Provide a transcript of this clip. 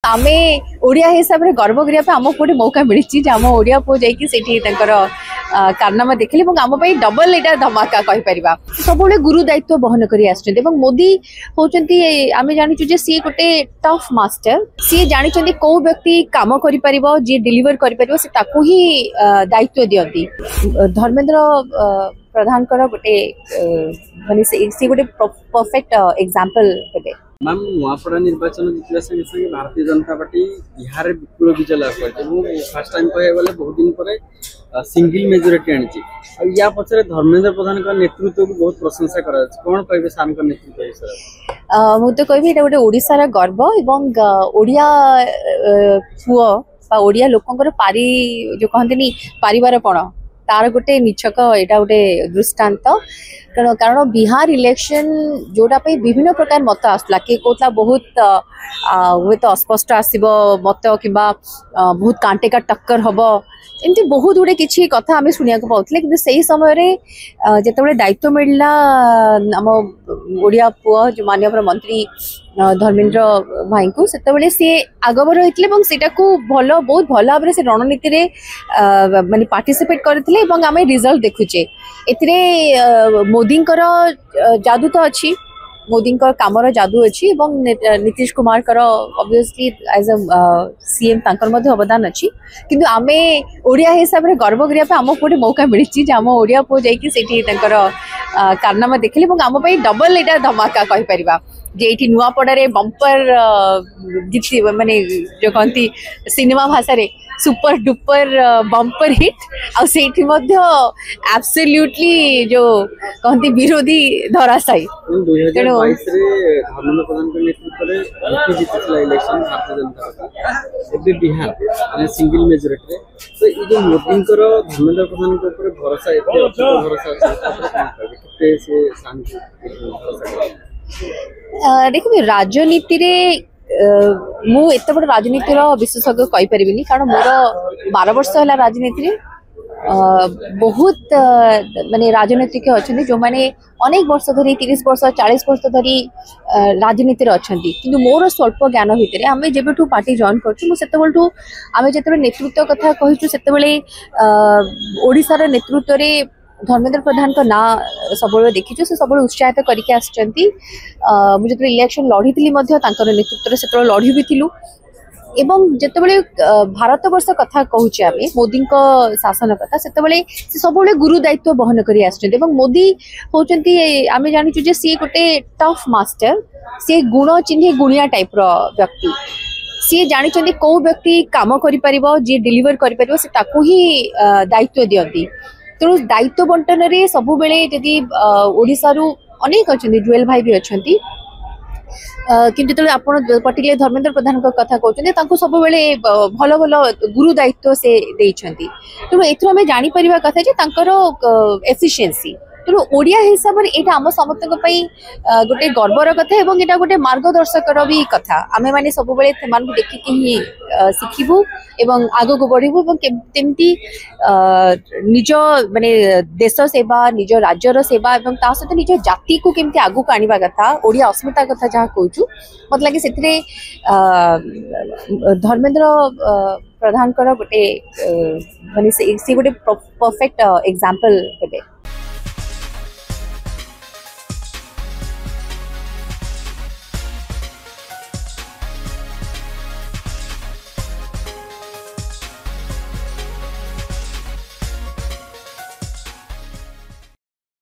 आमे ओडिया हिसाब रे गर्व करिया पे हमको गोटे मौका मिली आम ओडिया पु जाइए सेठी कारनामा देखले आम डबल एटा धमाका कहि परिबा सब गुरु दायित्व बहन करी आछन मोदी होचंती आमे जानिचु जे सी गोटे टफ मास्टर सी जानिचंती को व्यक्ति काम करि परिबो जे डिलीवर करि परिबो से ताकू ही दायित्व दियंती धर्मेंद्र प्रधान गोटे माने से गोटे परफेक्ट एग्जांपल हेबे। मैम नुआपड़ा निर्वाचन जितला संगे संगे भारतीय जनता पार्टी बिहार में विपुल विजय लाभ कर फर्स्ट टाइम कहे गले बहुत दिन पर सिंगल मेजोरिटी आनी या पचर धर्मेंद्र प्रधान का नेतृत्व को बहुत प्रशंसा करा कौन कहे साम का नेतृत्व विषय मु तो कहबी एटा गोटे ओडिसा रा गर्व एवं ओडिया पुओ ओडिया लोकंकर पारी जो कहते पारिवारपण तार गोटे निछक एटा गोटे दृष्टांत कारण बिहार इलेक्शन जोटा पे विभिन्न प्रकार मत आसला कि कहला बहुत हुए तो अस्पष्ट आसब मत कि बहुत कांटे का टक्कर हम एमती बहुत गुड़े किसी कथा आम शुणा पाते कि से समय जिते दायित्व मिलला आम ओडिया पुओ जो माननीय मंत्री धर्मेंद्र भाई को से सी आगबर होते भल बहुत भल भाव से रणनीति माने पार्टिसिपेट करते आम रिजल्ट देखुचे मोदी जादू तो अच्छी मोदी कामर जादू अच्छी Nitish Kumar obviously as a CM अवदान अच्छी किंतु आमे ओडिया हिसाब रे गर्व करिया पे हमको गोटे मौका मिली आम ओडिया पु जाइए सेठी कारनामा देखले आम डबल एटा धमाका कहि परिबा जे एठी नुआपड़ारे बंपर जिति माने जो कहती सिनेमा भाषा रे सुपर डुपर बंपर हिट आ सेठी मध्य एब्सोल्युटली जो कहती विरोधी धराशायी 2022 रे धर्मेंद्र प्रधान के नेतृत्व रे UP जीतला election Bharatiya Janata party एबे बिहार माने सिंगल मेजोरिटी रे तो ई जो मोदी कर धर्मेंद्र प्रधान के ऊपर भरोसा एते भरोसा अछि केते से शांति भरोसा देखिए राजनीति रे मु एत बड़ राजनीतिर विशेषज्ञ कहि परिबिनी कारण मोर 12 वर्ष है राजनीति रे बहुत माने राजनीतिक अच्छा जो माने अनेक वर्ष धरी 30 वर्ष 40 वर्ष धरी राजनीति अच्छा कि मोर स्वल्प ज्ञान भितर आम जब पार्टी जॉइन करते आम जो नेतृत्व कथा कहूँ से ओडिशार नेतृत्व रे धर्मेंद्र प्रधान का ना सब देखीचु से सब उत्साहित करके मुझे इलेक्शन लड़ी नेतृत्व से लड़ी भी थिलु एवं जितेबाला भारत वर्ष कथा कहूचे आम मोदी शासन कथा से सब गुरु दायित्व बहन कर मोदी होचंती आम जानिचु जे सी गोटे टफ मास्टर सी गुण चिन्हे गुणिया टाइप रो व्यक्ति सी जानी कौ व्यक्ति काम करिपरिबो जे डिलीवर करिपरिबो से ताकू ही दायित्व दियंती तेणु दायित्व बंटन रे सबु बेले जदि ओडिसा रु अनेक अच्छा जुएल भाई भी अच्छा किंतु जो आप पर्टिकुलर धर्मेंद्र प्रधान कथा कहते सब बेले भल भल गुरु दायित्व से देइछंती तेणु एथरो हमें जानी परिबा कथा जे तांकर एफिशिएंसी तेणु ओडिया हिसाब से यहाँ आम समस्त गोटे गर्वर कथा और यहाँ गोटे मार्गदर्शकर भी कथा आम मैंने सब देखिकी ही शिखु और आग को बढ़ू केमती निज माने देश सेवा निज राज्यर सेवा और ता सहित निज जाति को केमती आगू आनिबा कथा ओडिया अस्मिता कथा जहाँ कहूँ मत लगे से धर्मेंद्र प्रधान गोटे माने से गोटे परफेक्ट एग्जांपल हेबे।